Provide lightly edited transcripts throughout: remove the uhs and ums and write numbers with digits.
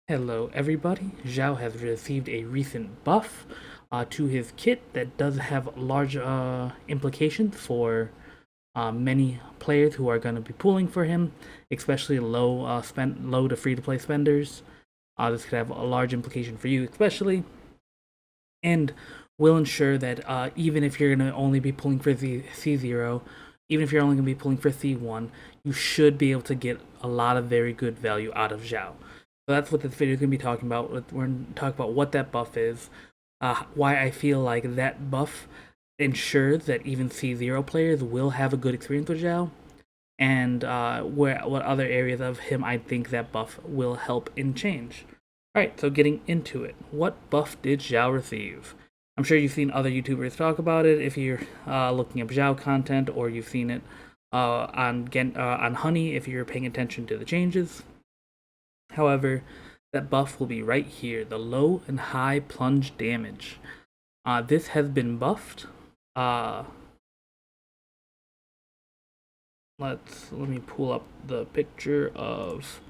Hello everybody, Xiao has received a recent buff to his kit that does have large implications for many players who are going to be pooling for him, especially low to free to play spenders. This could have a large implication for you especially, and will ensure that even if you're going to only be pulling for C0, even if you're only going to be pulling for C1, you should be able to get a lot of very good value out of Xiao. So that's what this video is going to be talking about. We're going to talk about what that buff is, why I feel like that buff ensures that even C0 players will have a good experience with Xiao, and what other areas of him I think that buff will help in change. Alright, so getting into it. What buff did Xiao receive? I'm sure you've seen other YouTubers talk about it if you're looking up Xiao content, or you've seen it on Honey if you're paying attention to the changes. However, that buff will be right here, the low and high plunge damage. This has been buffed. Let me pull up the picture of.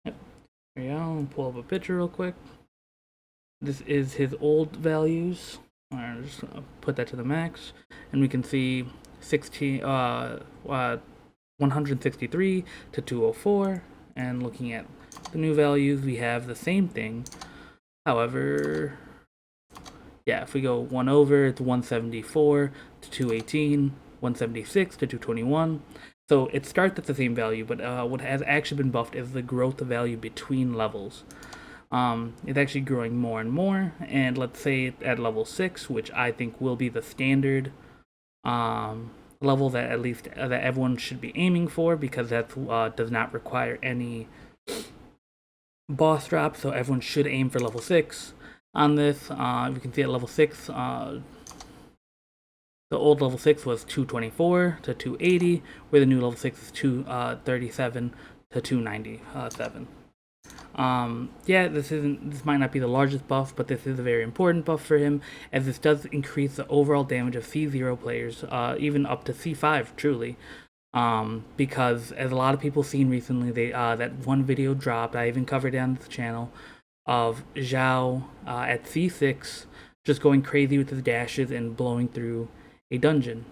Yep, here we go. I'll pull up a picture real quick. This is his old values. Alright, just put that to the max, and we can see 163 to 204, and looking at the new values, we have the same thing. However, yeah, if we go one over, it's 174 to 218, 176 to 221. So it starts at the same value, but what has actually been buffed is the growth of value between levels. It's actually growing more and more, and let's say at level 6, which I think will be the standard level that at least that everyone should be aiming for, because that does not require any boss drop, so everyone should aim for level 6 on this. You can see at level 6, the old level 6 was 224 to 280, where the new level 6 is 237 to 297. Yeah, this might not be the largest buff, but this is a very important buff for him, as this does increase the overall damage of C0 players, even up to C5, truly. Because as a lot of people seen recently, that one video dropped, I even covered it on this channel, of Xiao at C6 just going crazy with his dashes and blowing through a dungeon.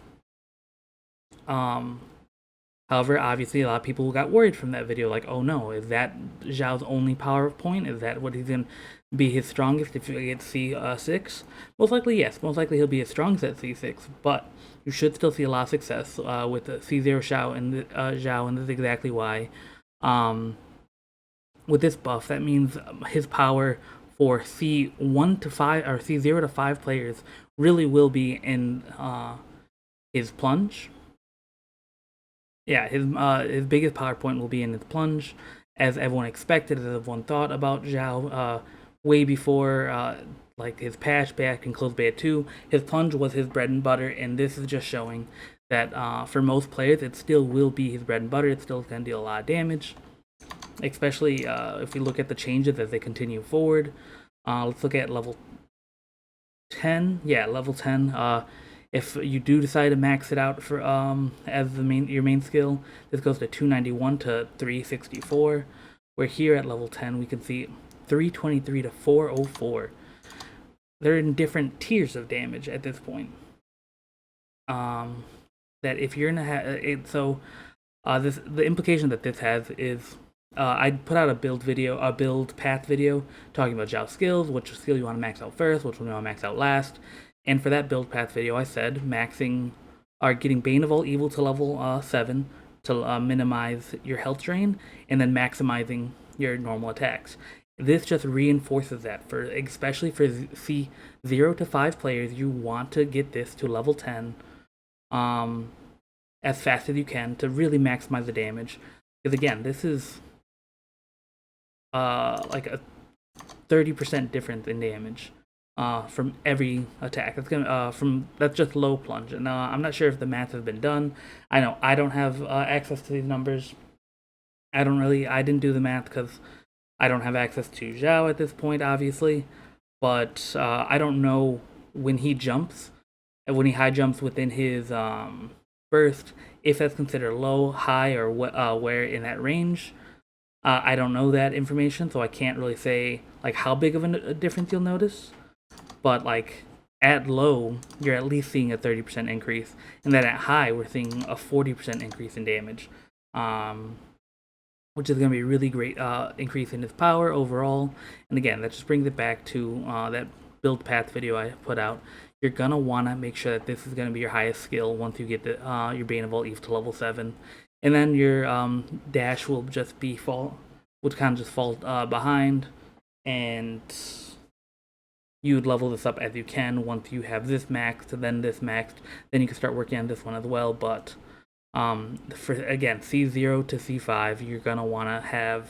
However, obviously, a lot of people got worried from that video, like, oh no, is that Xiao's only power point? Is that what he's going to be his strongest if he gets C6? Most likely, yes. Most likely he'll be his strongest at C6, but you should still see a lot of success with the C0 Xiao and this is exactly why. With this buff, that means his power for C1 to 5 or C0 to 5 players really will be in his plunge. Yeah, his biggest power point will be in his plunge, as everyone expected, as everyone thought about Xiao way before like his patch back in closed beta 2. His plunge was his bread and butter, and this is just showing that for most players, it still will be his bread and butter. It's still going to deal a lot of damage, especially if we look at the changes as they continue forward. Let's look at level 10. Yeah, level 10. If you do decide to max it out for as your main skill, this goes to 291 to 364. Where here at level 10, we can see 323 to 404. They're in different tiers of damage at this point. That if you're gonna have it, so the implication that this has is I put out a build path video talking about Xiao skills, which skill you want to max out first, which one you want to max out last. And for that build path video, I said getting Bane of All Evil to level 7 to minimize your health drain, and then maximizing your normal attacks. This just reinforces that, especially for C0 to 5 players, you want to get this to level 10 as fast as you can to really maximize the damage. Because again, this is like a 30% difference in damage from every attack. That's just low plunge, and I'm not sure if the math has been done. I know I don't have access to these numbers. I didn't do the math because I don't have access to Xiao at this point, obviously. But I don't know when he jumps, and when he high jumps within his burst. If that's considered low, high, or where in that range, I don't know that information, so I can't really say like how big of a difference you'll notice. But like at low, you're at least seeing a 30% increase, and then at high, we're seeing a 40% increase in damage, which is going to be a really great increase in his power overall. And again, that just brings it back to that build path video I put out. You're going to want to make sure that this is going to be your highest skill once you get your Bane of All Evil to level 7. And then your dash will just be would kind of just fall behind, and you would level this up as you can. Once you have this maxed, then this maxed, then you can start working on this one as well. But for again, C0 to C5, you're gonna want to have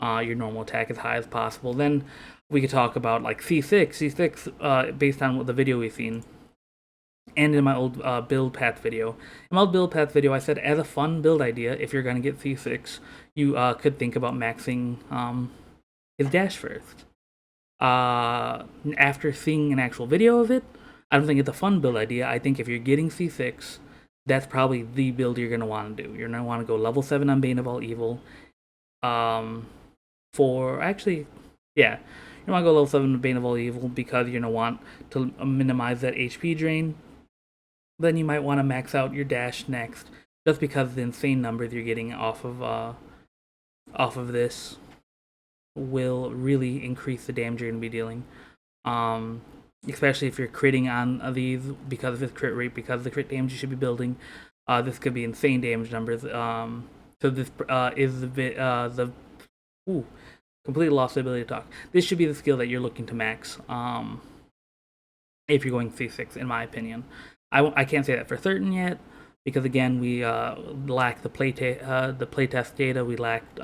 your normal attack as high as possible. Then we could talk about like C6 based on what the video we've seen. And in my old build path video. In my old build path video, I said as a fun build idea, if you're going to get C6, you could think about maxing his dash first. After seeing an actual video of it, I don't think it's a fun build idea. I think if you're getting C6, that's probably the build you're going to want to do. You're going to want to go level 7 on Bane of All Evil. You want to go level 7 on Bane of All Evil because you're going to want to minimize that HP drain. Then you might want to max out your dash next, just because of the insane numbers you're getting off of this will really increase the damage you're going to be dealing. Especially if you're critting on these because of his crit rate, because of the crit damage you should be building. This could be insane damage numbers. So this is completely lost the ability to talk. This should be the skill that you're looking to max if you're going C6, in my opinion. I can't say that for certain yet, because again, we lack the playtest data. We lacked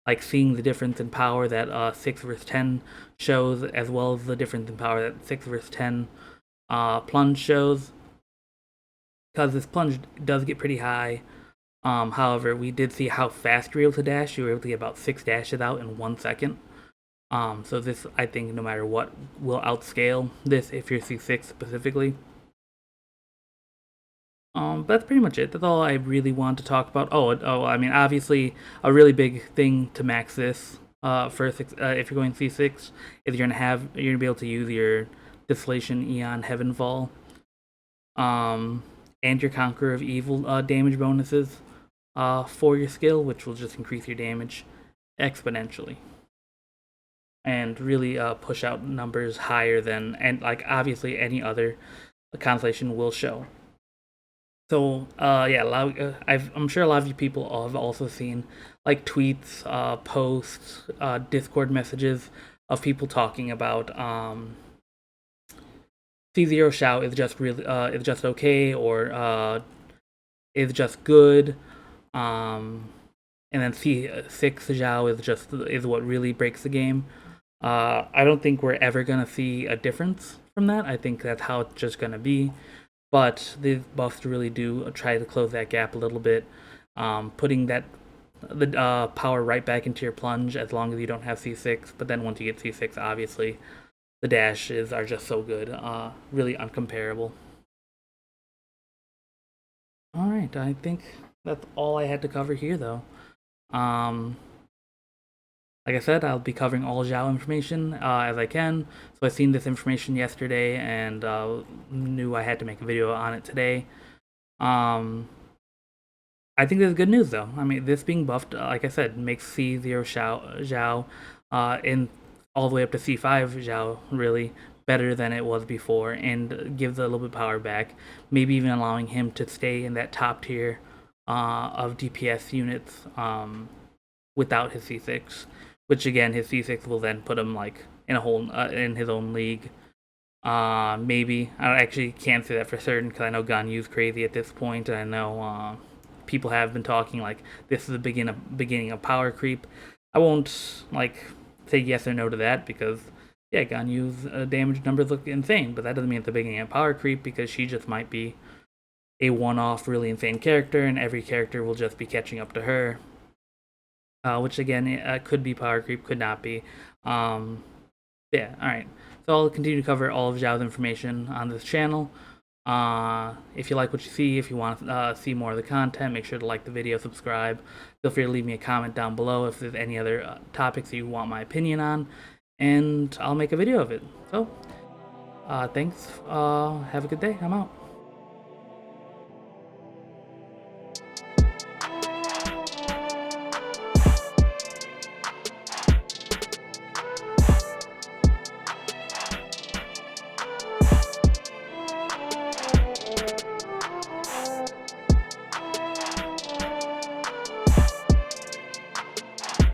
like seeing the difference in power that 6 versus 10 shows, as well as the difference in power that 6 versus 10 plunge shows. Because this plunge does get pretty high. However, we did see how fast you're able to dash. You were able to get about 6 dashes out in 1 second. So this, I think, no matter what, will outscale this if you're C6 specifically. That's pretty much it. That's all I really want to talk about. I mean, obviously, a really big thing to max this if you're going C6 is you're gonna be able to use your Distillation Eon Heavenfall, and your Conqueror of Evil damage bonuses for your skill, which will just increase your damage exponentially and really push out numbers higher than obviously any other Constellation will show. So I'm sure a lot of you people have also seen like tweets, posts, Discord messages of people talking about C0 Xiao is just okay, or is just good, and then C6 Xiao is what really breaks the game. I don't think we're ever gonna see a difference from that. I think that's how it's just gonna be. But these buffs really do try to close that gap a little bit, putting the power right back into your plunge as long as you don't have C6. But then once you get C6, obviously, the dashes are just so good, really uncomparable. Alright, I think that's all I had to cover here, though. Like I said, I'll be covering all Xiao information as I can. So I seen this information yesterday and knew I had to make a video on it today. I think this is good news, though. I mean, this being buffed, like I said, makes C0 Xiao in all the way up to C5 Xiao really better than it was before, and gives a little bit of power back. Maybe even allowing him to stay in that top tier of DPS units without his C6. Which again, his C6 will then put him like in in his own league. Maybe I actually can't say that for certain because I know Ganyu's crazy at this point, and I know people have been talking like this is the beginning of power creep. I won't like say yes or no to that because yeah, Ganyu's damage numbers look insane, but that doesn't mean it's the beginning of power creep because she just might be a one-off really insane character, and every character will just be catching up to her. Which again, could be power creep, could not be. Yeah, alright. So I'll continue to cover all of Xiao's information on this channel. If you like what you see, if you want to see more of the content, make sure to like the video, subscribe. Feel free to leave me a comment down below if there's any other topics that you want my opinion on, and I'll make a video of it. So, thanks. Have a good day. I'm out.